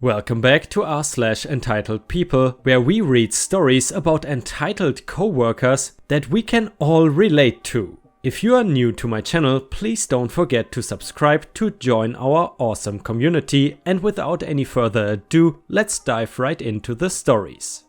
Welcome back to r/entitled people, where we read stories about entitled coworkers that we can all relate to. If you are new to my channel, please don't forget to subscribe to join our awesome community, and without any further ado, let's dive right into the stories.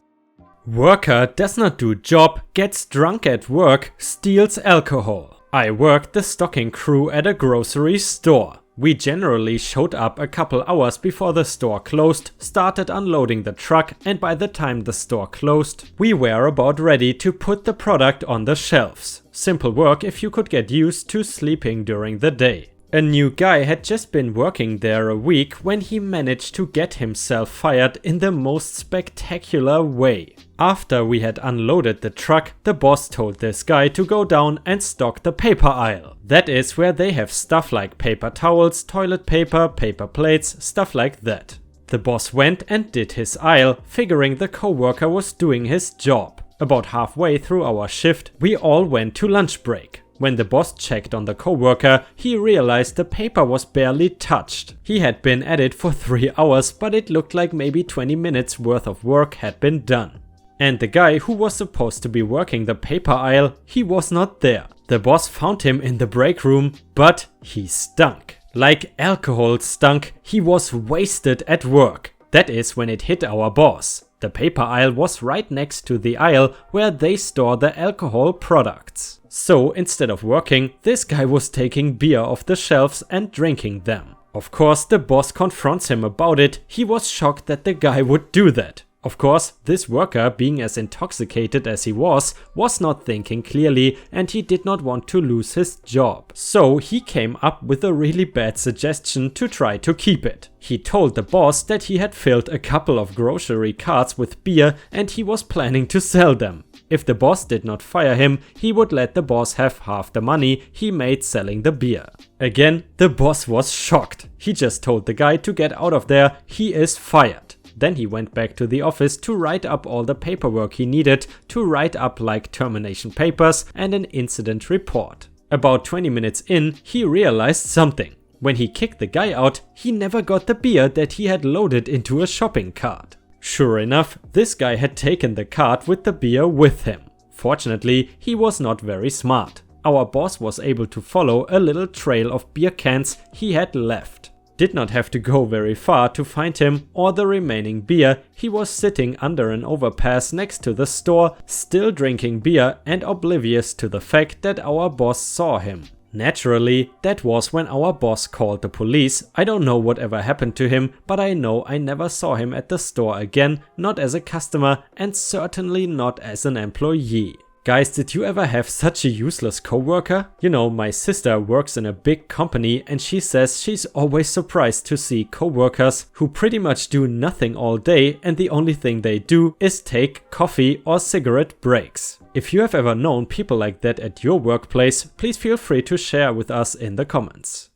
Worker does not do job, gets drunk at work, steals alcohol. I worked the stocking crew at a grocery store. We generally showed up a couple hours before the store closed, started unloading the truck, and by the time the store closed, we were about ready to put the product on the shelves. Simple work if you could get used to sleeping during the day. A new guy had just been working there a week when he managed to get himself fired in the most spectacular way. After we had unloaded the truck, the boss told this guy to go down and stock the paper aisle. That is where they have stuff like paper towels, toilet paper, paper plates, stuff like that. The boss went and did his aisle, figuring the coworker was doing his job. About halfway through our shift, we all went to lunch break. When the boss checked on the coworker, he realized the paper was barely touched. He had been at it for 3 hours, but it looked like maybe 20 minutes worth of work had been done. And the guy who was supposed to be working the paper aisle, he was not there. The boss found him in the break room, but he stunk. Like alcohol stunk, he was wasted at work. That is when it hit our boss. The paper aisle was right next to the aisle where they store the alcohol products. So instead of working, this guy was taking beer off the shelves and drinking them. Of course, the boss confronts him about it. He was shocked that the guy would do that. Of course, this worker, being as intoxicated as he was not thinking clearly, and he did not want to lose his job. So he came up with a really bad suggestion to try to keep it. He told the boss that he had filled a couple of grocery carts with beer and he was planning to sell them. If the boss did not fire him, he would let the boss have half the money he made selling the beer. Again, the boss was shocked. He just told the guy to get out of there, he is fired. Then he went back to the office to write up all the paperwork he needed to write up, like termination papers and an incident report. About 20 minutes in, he realized something. When he kicked the guy out, he never got the beer that he had loaded into a shopping cart. Sure enough, this guy had taken the cart with the beer with him. Fortunately, he was not very smart. Our boss was able to follow a little trail of beer cans he had left. Did not have to go very far to find him or the remaining beer. He was sitting under an overpass next to the store, still drinking beer and oblivious to the fact that our boss saw him. Naturally, that was when our boss called the police. I don't know whatever happened to him, but I know I never saw him at the store again, not as a customer and certainly not as an employee. Guys, did you ever have such a useless coworker? You know, my sister works in a big company and she says she's always surprised to see coworkers who pretty much do nothing all day and the only thing they do is take coffee or cigarette breaks. If you have ever known people like that at your workplace, please feel free to share with us in the comments.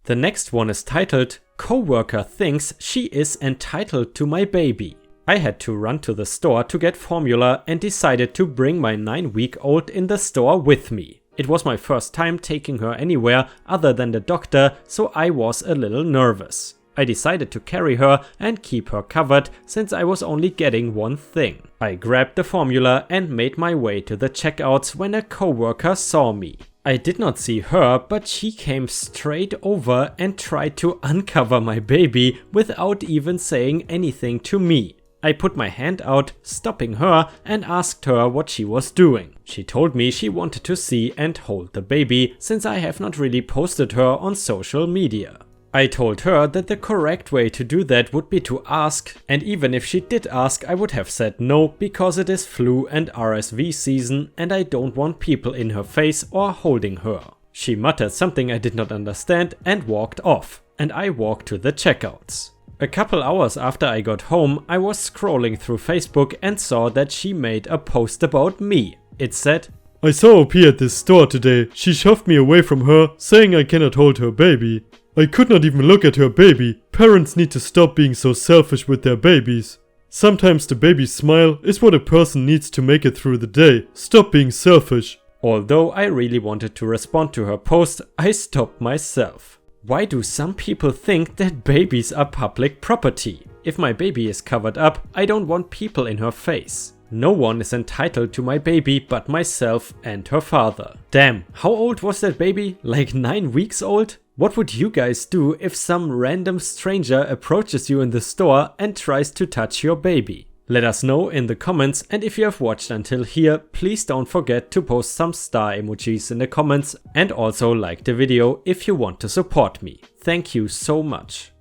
The next one is titled, Coworker thinks she is entitled to my baby. I had to run to the store to get formula and decided to bring my 9-week-old in the store with me. It was my first time taking her anywhere other than the doctor, so I was a little nervous. I decided to carry her and keep her covered since I was only getting one thing. I grabbed the formula and made my way to the checkouts when a coworker saw me. I did not see her, but she came straight over and tried to uncover my baby without even saying anything to me. I put my hand out, stopping her, and asked her what she was doing. She told me she wanted to see and hold the baby, since I have not really posted her on social media. I told her that the correct way to do that would be to ask, and even if she did ask, I would have said no, because it is flu and RSV season and I don't want people in her face or holding her. She muttered something I did not understand and walked off, and I walked to the checkouts. A couple hours after I got home, I was scrolling through Facebook and saw that she made a post about me. It said, I saw OP at this store today. She shoved me away from her, saying I cannot hold her baby. I could not even look at her baby. Parents need to stop being so selfish with their babies. Sometimes the baby's smile is what a person needs to make it through the day. Stop being selfish. Although I really wanted to respond to her post, I stopped myself. Why do some people think that babies are public property? If my baby is covered up, I don't want people in her face. No one is entitled to my baby but myself and her father. Damn, how old was that baby? Like 9 weeks old? What would you guys do if some random stranger approaches you in the store and tries to touch your baby? Let us know in the comments, and if you have watched until here, please don't forget to post some star emojis in the comments and also like the video if you want to support me. Thank you so much.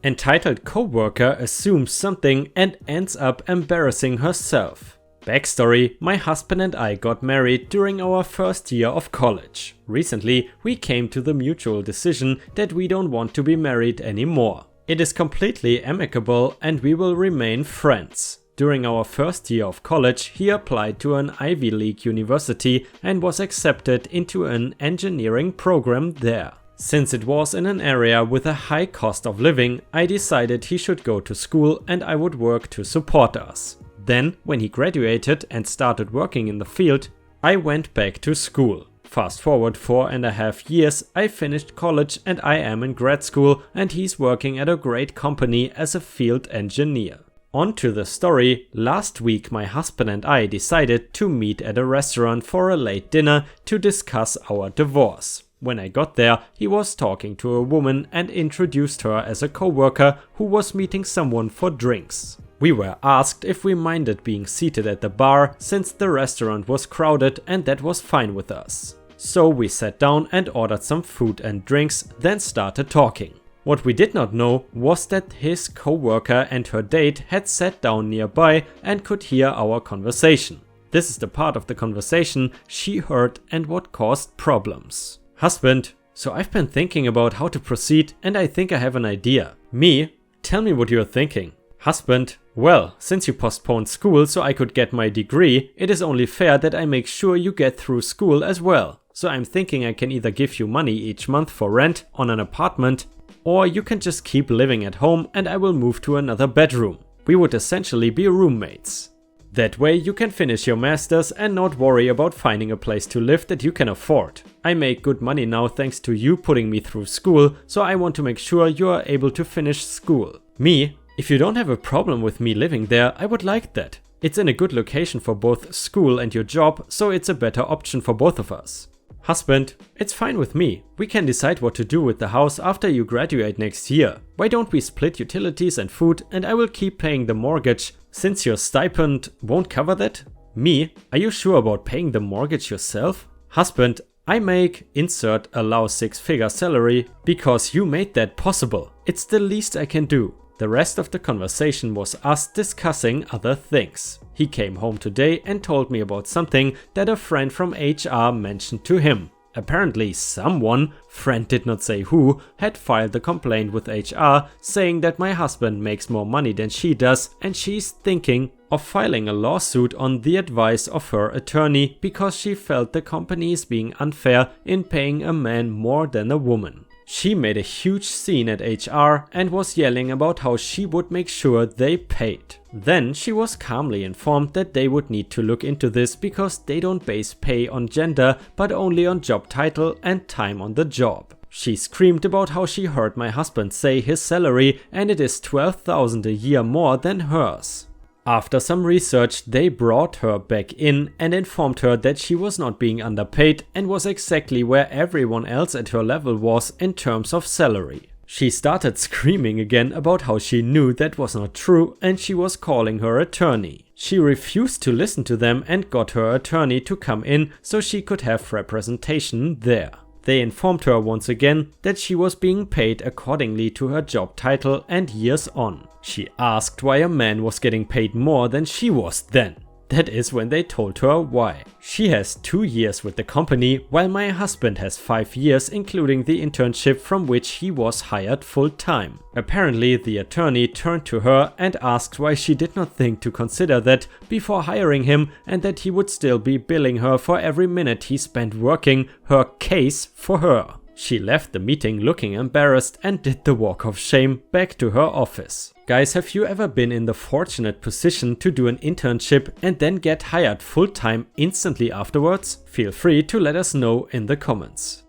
Entitled Coworker assumes something and ends up embarrassing herself. Backstory: my husband and I got married during our first year of college. Recently, we came to the mutual decision that we don't want to be married anymore. It is completely amicable and we will remain friends. During our first year of college, he applied to an Ivy League university and was accepted into an engineering program there. Since it was in an area with a high cost of living, I decided he should go to school and I would work to support us. Then, when he graduated and started working in the field, I went back to school. Fast forward 4.5 years, I finished college and I am in grad school, and he's working at a great company as a field engineer. On to the story. Last week my husband and I decided to meet at a restaurant for a late dinner to discuss our divorce. When I got there, he was talking to a woman and introduced her as a coworker who was meeting someone for drinks. We were asked if we minded being seated at the bar since the restaurant was crowded, and that was fine with us. So we sat down and ordered some food and drinks, then started talking. What we did not know was that his coworker and her date had sat down nearby and could hear our conversation. This is the part of the conversation she heard and what caused problems. Husband: so I've been thinking about how to proceed and I think I have an idea. Me: tell me what you're thinking. Husband: well, since you postponed school so I could get my degree, it is only fair that I make sure you get through school as well. So I'm thinking I can either give you money each month for rent on an apartment, or you can just keep living at home and I will move to another bedroom. We would essentially be roommates. That way you can finish your masters and not worry about finding a place to live that you can afford. I make good money now thanks to you putting me through school, so I want to make sure you are able to finish school. Me: if you don't have a problem with me living there, I would like that. It's in a good location for both school and your job, so it's a better option for both of us. Husband: it's fine with me. We can decide what to do with the house after you graduate next year. Why don't we split utilities and food and I will keep paying the mortgage since your stipend won't cover that? Me: are you sure about paying the mortgage yourself? Husband: I make insert allow 6-figure salary because you made that possible. It's the least I can do. The rest of the conversation was us discussing other things. He came home today and told me about something that a friend from HR mentioned to him. Apparently someone, friend did not say who, had filed a complaint with HR saying that my husband makes more money than she does and she's thinking of filing a lawsuit on the advice of her attorney because she felt the company is being unfair in paying a man more than a woman. She made a huge scene at HR and was yelling about how she would make sure they paid. Then she was calmly informed that they would need to look into this because they don't base pay on gender but only on job title and time on the job. She screamed about how she heard my husband say his salary and it is $12,000 a year more than hers. After some research, they brought her back in and informed her that she was not being underpaid and was exactly where everyone else at her level was in terms of salary. She started screaming again about how she knew that was not true and she was calling her attorney. She refused to listen to them and got her attorney to come in so she could have representation there. They informed her once again that she was being paid accordingly to her job title and years on. She asked why a man was getting paid more than she was then. That is when they told her why. She has 2 years with the company while my husband has 5 years including the internship from which he was hired full-time. Apparently the attorney turned to her and asked why she did not think to consider that before hiring him and that he would still be billing her for every minute he spent working her case for her. She left the meeting looking embarrassed and did the walk of shame back to her office. Guys, have you ever been in the fortunate position to do an internship and then get hired full-time instantly afterwards? Feel free to let us know in the comments.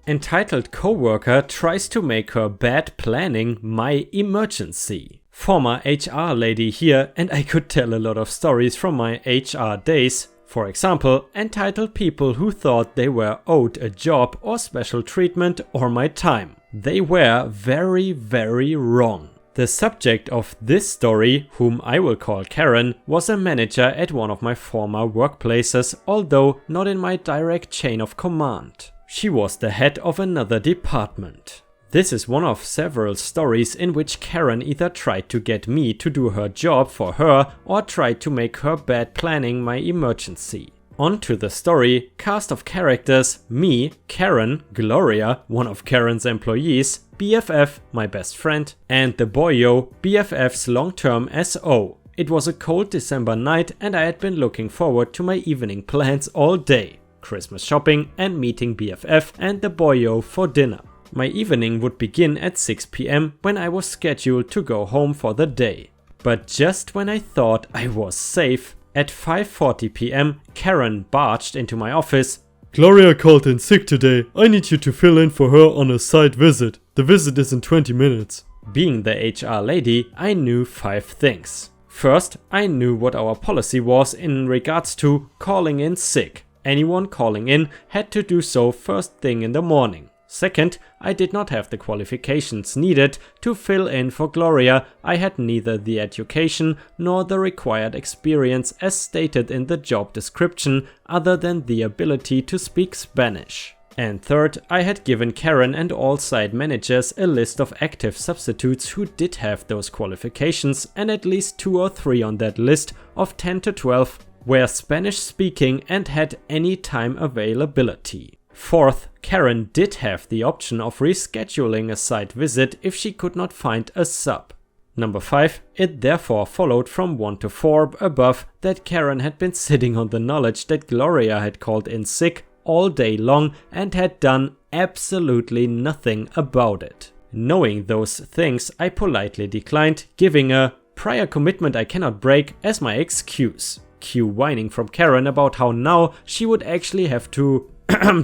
Entitled Coworker tries to make her bad planning my emergency. Former HR lady here, and I could tell a lot of stories from my HR days. For example, entitled people who thought they were owed a job or special treatment or my time. They were very, very wrong. The subject of this story, whom I will call Karen, was a manager at one of my former workplaces, although not in my direct chain of command. She was the head of another department. This is one of several stories in which Karen either tried to get me to do her job for her or tried to make her bad planning my emergency. On to the story. Cast of characters: me, Karen, Gloria, one of Karen's employees, BFF, my best friend, and the boyo, BFF's long-term SO. It was a cold December night and I had been looking forward to my evening plans all day. Christmas shopping and meeting BFF and the boyo for dinner. My evening would begin at 6 PM when I was scheduled to go home for the day. But just when I thought I was safe, at 5:40 PM, Karen barged into my office. Gloria called in sick today. I need you to fill in for her on a site visit. The visit is in 20 minutes. Being the HR lady, I knew 5 things. First, I knew what our policy was in regards to calling in sick. Anyone calling in had to do so first thing in the morning. Second, I did not have the qualifications needed to fill in for Gloria. I had neither the education nor the required experience as stated in the job description, other than the ability to speak Spanish. And third, I had given Karen and all site managers a list of active substitutes who did have those qualifications, and at least 2 or 3 on that list of 10 to 12 were Spanish speaking and had any time availability. Fourth, Karen did have the option of rescheduling a site visit if she could not find a sub. Number 5, it therefore followed from 1 to 4 above that Karen had been sitting on the knowledge that Gloria had called in sick all day long and had done absolutely nothing about it. Knowing those things, I politely declined, giving a prior commitment I cannot break as my excuse. Cue whining from Karen about how now she would actually have to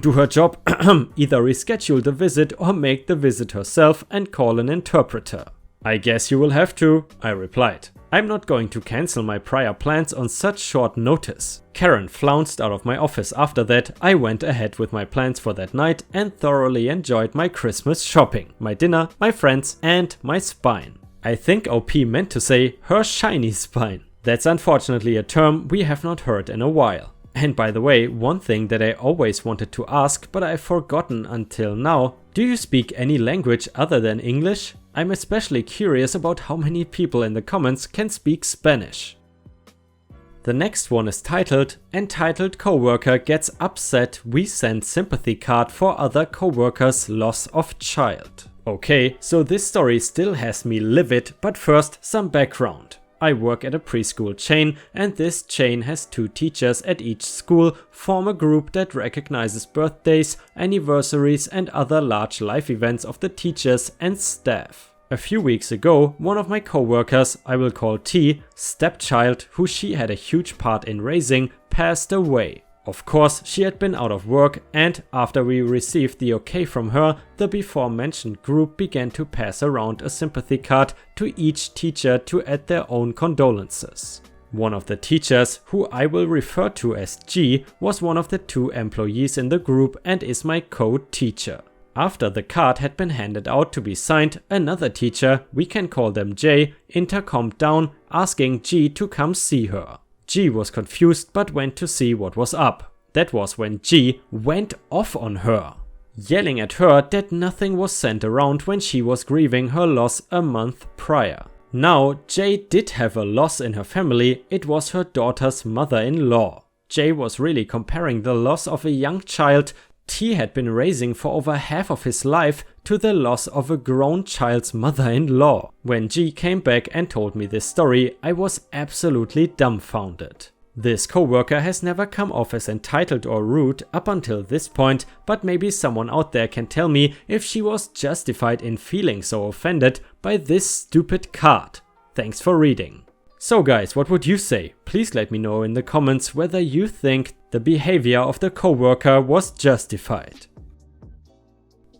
do her job, either reschedule the visit or make the visit herself and call an interpreter. I guess you will have to, I replied. I'm not going to cancel my prior plans on such short notice. Karen flounced out of my office after that. I went ahead with my plans for that night and thoroughly enjoyed my Christmas shopping, my dinner, my friends, and my spine. I think OP meant to say her shiny spine. That's unfortunately a term we have not heard in a while. And by the way, one thing that I always wanted to ask but I've forgotten until now, do you speak any language other than English? I'm especially curious about how many people in the comments can speak Spanish. The next one is titled, Entitled Coworker Gets Upset We Send Sympathy Card for Other Coworkers' Loss of Child. Okay, so this story still has me livid, but first some background. I work at a preschool chain and this chain has 2 teachers at each school form a group that recognizes birthdays, anniversaries and other large life events of the teachers and staff. A few weeks ago, one of my coworkers, I will call T, stepchild, who she had a huge part in raising, passed away. Of course, she had been out of work and after we received the okay from her, the before mentioned group began to pass around a sympathy card to each teacher to add their own condolences. One of the teachers, who I will refer to as G, was one of the 2 employees in the group and is my co-teacher. After the card had been handed out to be signed, another teacher, we can call them J, intercomed down asking G to come see her. G was confused but went to see what was up. That was when G went off on her, yelling at her that nothing was sent around when she was grieving her loss a month prior. Now, J did have a loss in her family, it was her daughter's mother-in-law. J was really comparing the loss of a young child T had been raising for over half of his life to the loss of a grown child's mother-in-law. When G came back and told me this story, I was absolutely dumbfounded. This coworker has never come off as entitled or rude up until this point, but maybe someone out there can tell me if she was justified in feeling so offended by this stupid card. Thanks for reading. So guys, what would you say? Please let me know in the comments whether you think the behavior of the coworker was justified.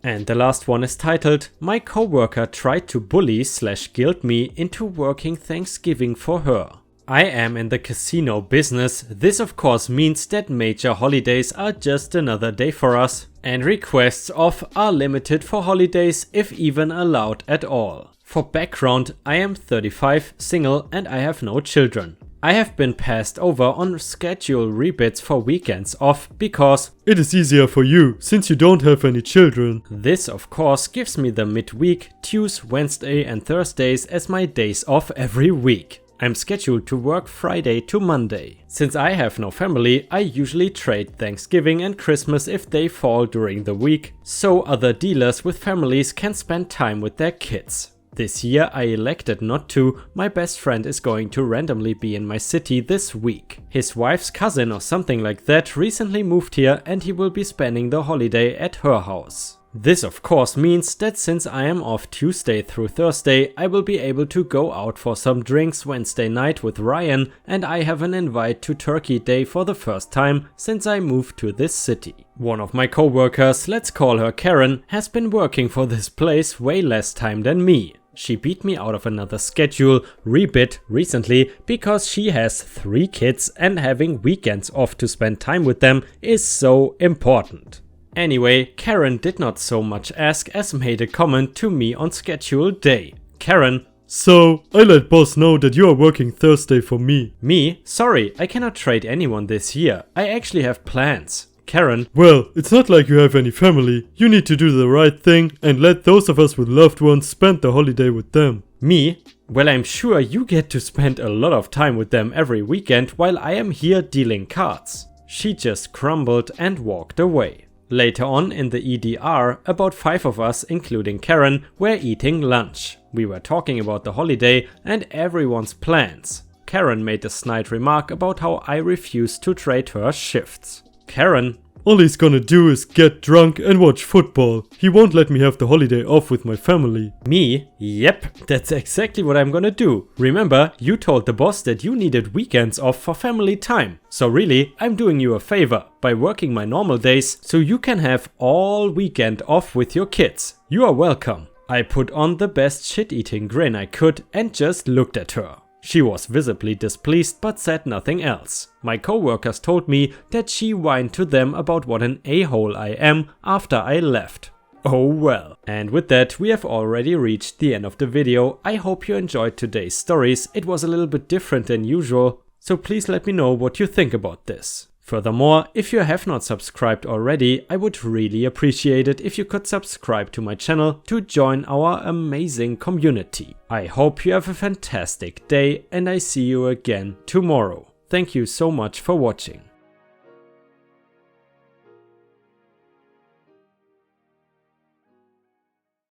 And the last one is titled, "My coworker tried to bully/guilt me into working Thanksgiving for her." I am in the casino business. This of course means that major holidays are just another day for us, and requests off are limited for holidays if even allowed at all. For background, I am 35, single, and I have no children. I have been passed over on schedule rebids for weekends off because it is easier for you since you don't have any children. This of course gives me the midweek, Tuesday, Wednesday and Thursdays as my days off every week. I'm scheduled to work Friday to Monday. Since I have no family, I usually trade Thanksgiving and Christmas if they fall during the week, so other dealers with families can spend time with their kids. This year I elected not to. My best friend is going to randomly be in my city this week. His wife's cousin or something like that recently moved here and he will be spending the holiday at her house. This of course means that since I am off Tuesday through Thursday, I will be able to go out for some drinks Wednesday night with Ryan, and I have an invite to Turkey Day for the first time since I moved to this city. One of my coworkers, let's call her Karen, has been working for this place way less time than me. She beat me out of another schedule rebid recently because she has 3 kids and having weekends off to spend time with them is so important. Anyway, Karen did not so much ask as made a comment to me on schedule day. Karen: "So, I let boss know that you are working Thursday for me." Me: "Sorry, I cannot trade anyone this year. I actually have plans." Karen: "Well, it's not like you have any family. You need to do the right thing and let those of us with loved ones spend the holiday with them." Me: "Well, I'm sure you get to spend a lot of time with them every weekend while I am here dealing cards." She just crumbled and walked away. Later on in the EDR, about 5 of us, including Karen, were eating lunch. We were talking about the holiday and everyone's plans. Karen made a snide remark about how I refused to trade her shifts. Karen: "All he's gonna do is get drunk and watch football. He won't let me have the holiday off with my family." Me: "Yep, that's exactly what I'm gonna do. Remember, you told the boss that you needed weekends off for family time. So really, I'm doing you a favor by working my normal days so you can have all weekend off with your kids. You are welcome." I put on the best shit-eating grin I could and just looked at her. She was visibly displeased but said nothing else. My coworkers told me that she whined to them about what an a-hole I am after I left. Oh well. And with that, we have already reached the end of the video. I hope you enjoyed today's stories. It was a little bit different than usual, so please let me know what you think about this. Furthermore, if you have not subscribed already, I would really appreciate it if you could subscribe to my channel to join our amazing community. I hope you have a fantastic day and I see you again tomorrow. Thank you so much for watching.